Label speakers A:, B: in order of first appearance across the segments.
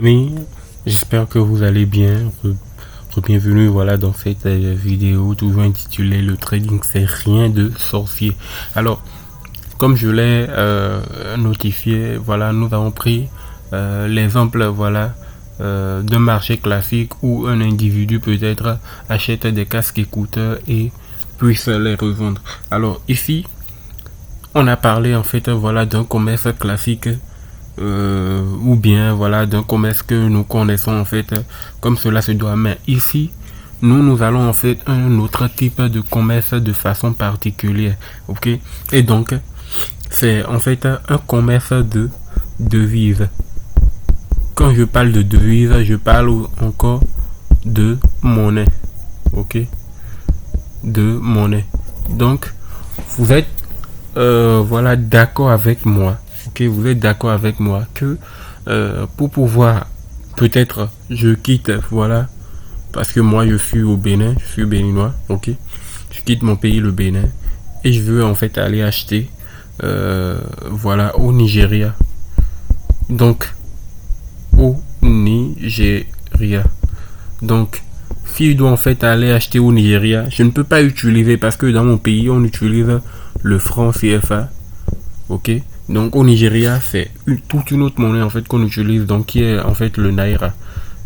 A: amis, j'espère que vous allez bien. Bienvenue voilà dans cette vidéo toujours intitulée le trading c'est rien de sorcier. Alors comme je l'ai notifié, voilà, nous avons pris l'exemple voilà d'un marché classique où un individu peut-être achète des casques écouteurs et puisse les revendre. Alors ici on a parlé en fait voilà d'un commerce classique ou bien voilà d'un commerce que nous connaissons en fait comme cela se doit, mais ici nous allons en fait un autre type de commerce de façon particulière, ok, et donc c'est en fait un commerce de devises. Quand je parle de devises, je parle encore de monnaie, ok, de monnaie. Donc vous êtes voilà d'accord avec moi, ok, vous êtes d'accord avec moi que pour pouvoir, peut-être je quitte, voilà, parce que moi je suis au Bénin, je suis béninois, ok, je quitte mon pays le Bénin et je veux en fait aller acheter voilà au Nigeria, donc au Nigeria. Donc si je dois en fait aller acheter au Nigeria, je ne peux pas utiliser, parce que dans mon pays on utilise le franc CFA, ok. Donc au Nigeria c'est toute une autre monnaie en fait qu'on utilise, donc qui est en fait le naira.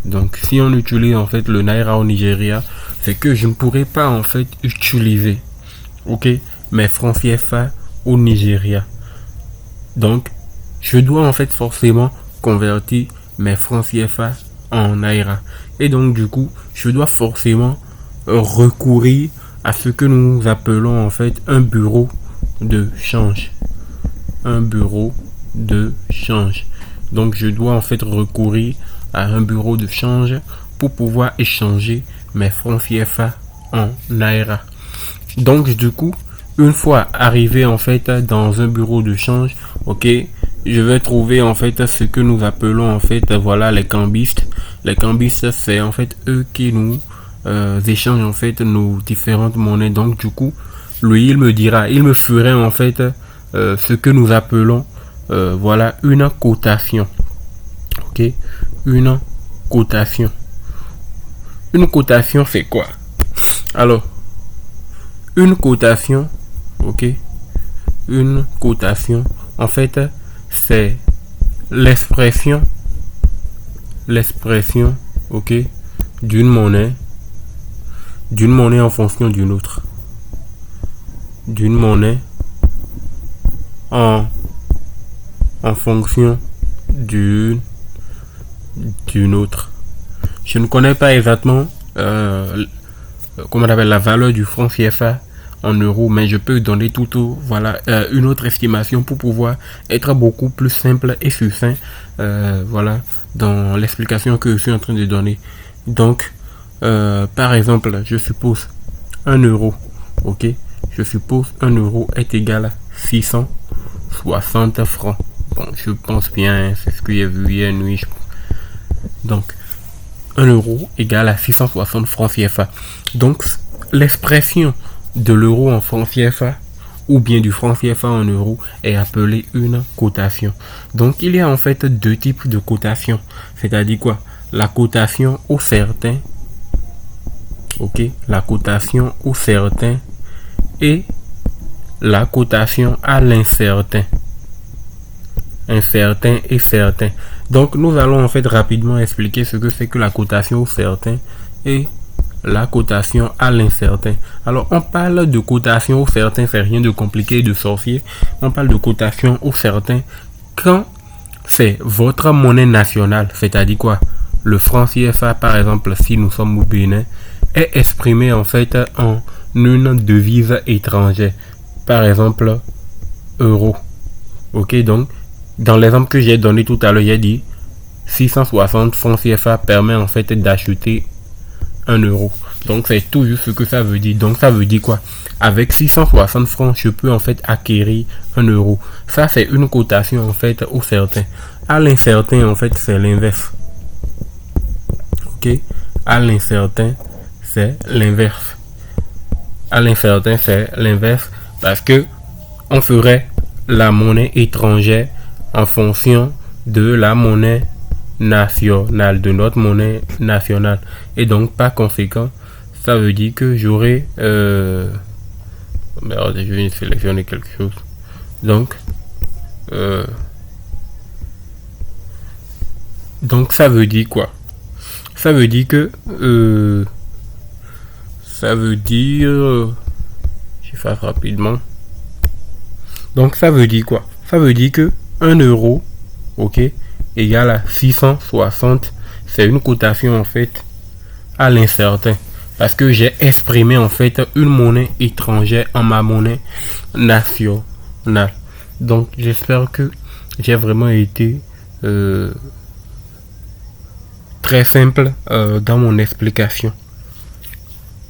A: Donc si on utilise en fait le naira au Nigeria, c'est que je ne pourrais pas en fait utiliser, ok, mes francs CFA au Nigeria. Donc je dois en fait forcément convertir mes francs CFA en naira, et donc du coup je dois forcément recourir à ce que nous appelons en fait un bureau de change. Un bureau de change. Donc je dois en fait recourir à un bureau de change pour pouvoir échanger mes francs CFA en naira. Donc du coup, une fois arrivé en fait dans un bureau de change, ok, je vais trouver en fait ce que nous appelons en fait voilà les cambistes. Les cambistes, c'est en fait eux qui nous échangent en fait nos différentes monnaies. Donc du coup, lui il me ferait en fait ce que nous appelons voilà une cotation, ok, une cotation. Une cotation c'est quoi? Alors une cotation, ok, une cotation en fait c'est l'expression ok d'une monnaie en fonction d'une autre, d'une monnaie en fonction d'une autre. Je ne connais pas exactement comment on appelle la valeur du franc CFA en euros, mais je peux donner voilà une autre estimation pour pouvoir être beaucoup plus simple et succinct voilà dans l'explication que je suis en train de donner. Donc par exemple, je suppose 1 euro, ok, je suppose 1 euro est égal à 660 francs. Bon, je pense bien, c'est ce que j'ai vu hier nuit. Donc 1 euro égale à 660 francs CFA. Donc l'expression de l'euro en francs CFA ou bien du franc CFA en euros est appelée une cotation. Donc il y a en fait deux types de cotation. C'est-à-dire quoi? La cotation au certain, ok, la cotation au certain et la cotation à l'incertain. Incertain et certain. Donc nous allons en fait rapidement expliquer ce que c'est que la cotation au certain et la cotation à l'incertain. Alors on parle de cotation au certain, c'est rien de compliqué et de sorcier. On parle de cotation au certain quand c'est votre monnaie nationale, c'est-à-dire quoi? Le franc CFA par exemple, si nous sommes au Bénin, est exprimé en fait en une devise étrangère, par exemple euro, ok. Donc dans l'exemple que j'ai donné tout à l'heure, j'ai dit 660 francs CFA permet en fait d'acheter 1 euro. Donc c'est tout juste ce que ça veut dire. Donc ça veut dire quoi? Avec 660 francs, je peux en fait acquérir 1 euro. Ça c'est une cotation en fait au certain. À l'incertain en fait c'est l'inverse. Ok? À l'incertain c'est l'inverse. À l'incertain c'est l'inverse, parce que on ferait la monnaie étrangère en fonction de la monnaie nationale, de notre monnaie nationale. Et donc, par conséquent, ça veut dire que j'aurai... merde, je vais sélectionner quelque chose. Donc, ça veut dire quoi? Ça veut dire que... ça veut dire... je fasse rapidement. Donc, ça veut dire quoi? Ça veut dire que 1 euro, ok, égale à 660. C'est une cotation, en fait, à l'incertain. Parce que j'ai exprimé, en fait, une monnaie étrangère en ma monnaie nationale. Donc, j'espère que j'ai vraiment été très simple dans mon explication.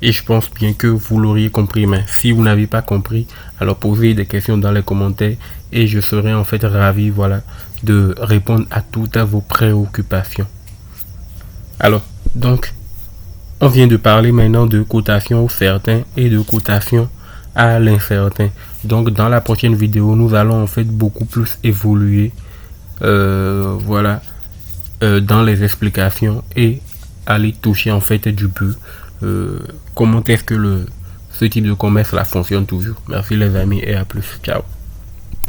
A: Et je pense bien que vous l'auriez compris. Mais si vous n'avez pas compris, alors posez des questions dans les commentaires. Et je serai en fait ravi, voilà, de répondre à toutes vos préoccupations. Alors, donc, on vient de parler maintenant de cotation au certain et de cotation à l'incertain. Donc, dans la prochaine vidéo, nous allons en fait beaucoup plus évoluer, voilà, dans les explications et aller toucher en fait du but. Comment est-ce que ce type de commerce là fonctionne toujours. Merci les amis et à plus. Ciao.